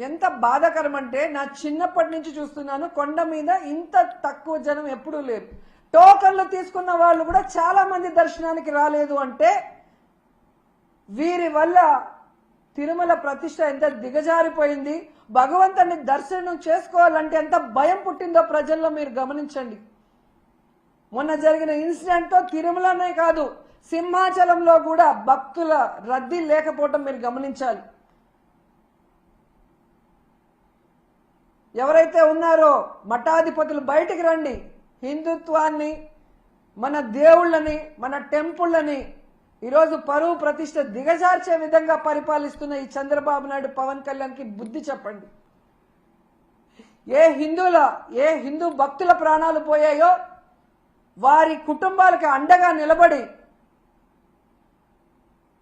ఎంత బాధాకరం అంటే నా చిన్నప్పటి నుంచి చూస్తున్నాను కొండ మీద ఇంత తక్కువ జనం ఎప్పుడూ లేరు. టోకన్లు తీసుకున్న వాళ్ళు కూడా చాలా మంది దర్శనానికి రాలేదు అంటే వీరి వల్ల తిరుమల ప్రతిష్ట ఎంత దిగజారిపోయింది. భగవంతుని దర్శనం చేసుకోవాలంటే ఎంత భయం పుట్టిందో ప్రజల్లో మీరు గమనించండి. మొన్న జరిగిన ఇన్సిడెంట్ తో తిరుమలనే కాదు సింహాచలంలో కూడా భక్తుల రద్దీ లేకపోవటం మీరు గమనించాలి. ఎవరైతే ఉన్నారో మఠాధిపతులు బయటికి రండి. హిందుత్వాన్ని, మన దేవుళ్ళని, మన టెంపుళ్ళని ఈరోజు పరువు ప్రతిష్ట దిగజార్చే విధంగా పరిపాలిస్తున్న ఈ చంద్రబాబు నాయుడు, పవన్ కళ్యాణ్కి బుద్ధి చెప్పండి. ఏ హిందూ భక్తుల ప్రాణాలు పోయాయో వారి కుటుంబాలకి అండగా నిలబడి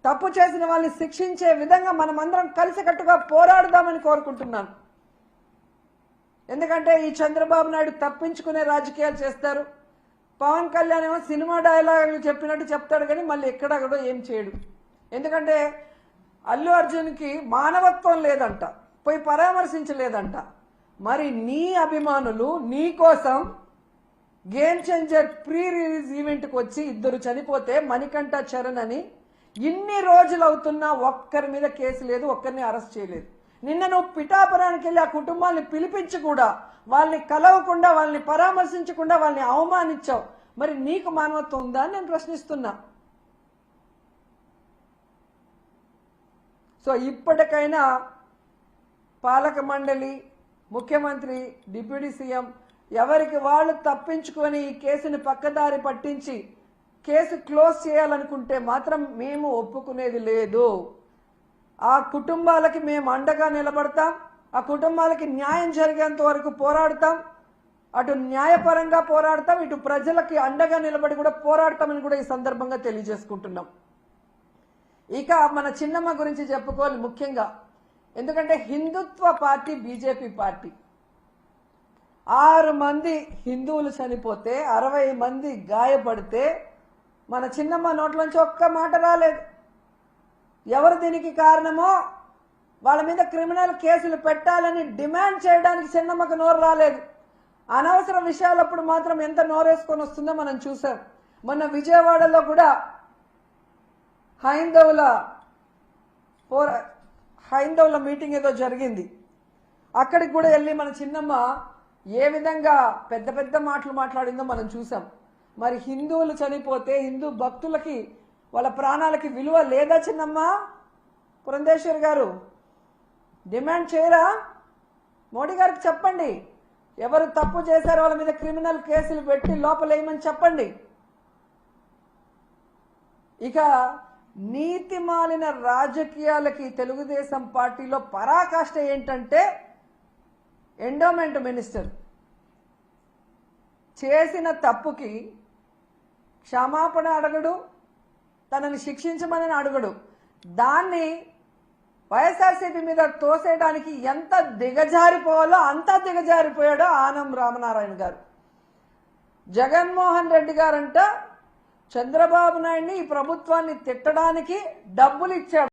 తప్పు చేసిన వాళ్ళని శిక్షించే విధంగా మనమందరం కలిసికట్టుగా పోరాడదామని కోరుకుంటున్నాను. ఎందుకంటే ఈ చంద్రబాబు నాయుడు తప్పించుకునే రాజకీయాలు చేస్తారు. పవన్ కళ్యాణ్ ఏమో సినిమా డైలాగులు చెప్పినట్టు చెప్తాడు కానీ మళ్ళీ ఎక్కడక్కడో ఏం చేయడు. ఎందుకంటే అల్లు అర్జున్కి మానవత్వం లేదంట, పోయి పరామర్శించలేదంట. మరి నీ అభిమానులు నీ కోసం గేమ్ చేంజర్ ప్రీ రిలీజ్ ఈవెంట్కి వచ్చి 2 చనిపోతే మణికంఠ చరణ్ అని ఇన్ని రోజులు అవుతున్నా ఒక్కరి మీద కేసు లేదు, ఒక్కరిని అరెస్ట్ చేయలేదు. నిన్న నువ్వు పిఠాపురానికి వెళ్ళి ఆ కుటుంబాన్ని పిలిపించి కూడా వాళ్ళని కలవకుండా, వాళ్ళని పరామర్శించకుండా వాళ్ళని అవమానించావు. మరి నీకు మానవత్వం ఉందా అని నేను ప్రశ్నిస్తున్నా. సో ఇప్పటికైనా పాలక మండలి, ముఖ్యమంత్రి, డిప్యూటీ సీఎం ఎవరికి వాళ్ళు తప్పించుకొని ఈ కేసుని పక్కదారి పట్టించి కేసు క్లోజ్ చేయాలనుకుంటే మాత్రం మేము ఒప్పుకునేది లేదు. ఆ కుటుంబాలకి మేము అండగా నిలబడతాం. ఆ కుటుంబాలకి న్యాయం జరిగేంత వరకు పోరాడతాం. అటు న్యాయపరంగా పోరాడతాం, ఇటు ప్రజలకి అండగా నిలబడి కూడా పోరాడతామని కూడా ఈ సందర్భంగా తెలియజేసుకుంటున్నాం. ఇక మన చిన్నమ్మ గురించి చెప్పుకోవాలి ముఖ్యంగా. ఎందుకంటే హిందుత్వ పార్టీ బీజేపీ పార్టీ. 6 మంది హిందువులు చనిపోతే 60 మంది గాయపడితే మన చిన్నమ్మ నోట్లోంచి ఒక్క మాట రాలేదు. ఎవరు దీనికి కారణమో వాళ్ళ మీద క్రిమినల్ కేసులు పెట్టాలని డిమాండ్ చేయడానికి చిన్నమ్మకు నోరు రాలేదు. అనవసర విషయాలప్పుడు మాత్రం ఎంత నోరేసుకొని వస్తుందో మనం చూసాం. మొన్న విజయవాడలో కూడా హైందవుల మీటింగ్ ఏదో జరిగింది. అక్కడికి కూడా వెళ్ళి మన చిన్నమ్మ ఏ విధంగా పెద్ద పెద్ద మాటలు మాట్లాడిందో మనం చూసాం. మరి హిందువులు చనిపోతే హిందూ భక్తులకి వాళ్ళ ప్రాణాలకి విలువ లేదా చిన్నమ్మ? పురంధేశ్వరి గారు డిమాండ్ చేయరా? మోడీ గారికి చెప్పండి, ఎవరు తప్పు చేశారో వాళ్ళ మీద క్రిమినల్ కేసులు పెట్టి లోపలేయమని చెప్పండి. ఇక నీతిమాలిన రాజకీయాలకి తెలుగుదేశం పార్టీలో పరాకాష్ట ఏంటంటే ఎండోమెంట్ మినిస్టర్ చేసిన తప్పుకి క్షమాపణ అడగడు, తనని శిక్షించమని అడగడు. దాన్ని వైఎస్ఆర్సీపీ మీద తోసేయడానికి ఎంత దిగజారిపోవాలో అంతా దిగజారిపోయాడో ఆనం రామనారాయణ గారు. జగన్మోహన్ రెడ్డి గారంట చంద్రబాబు నాయుడిని, ఈ ప్రభుత్వాన్ని తిట్టడానికి డబ్బులు ఇచ్చాడు.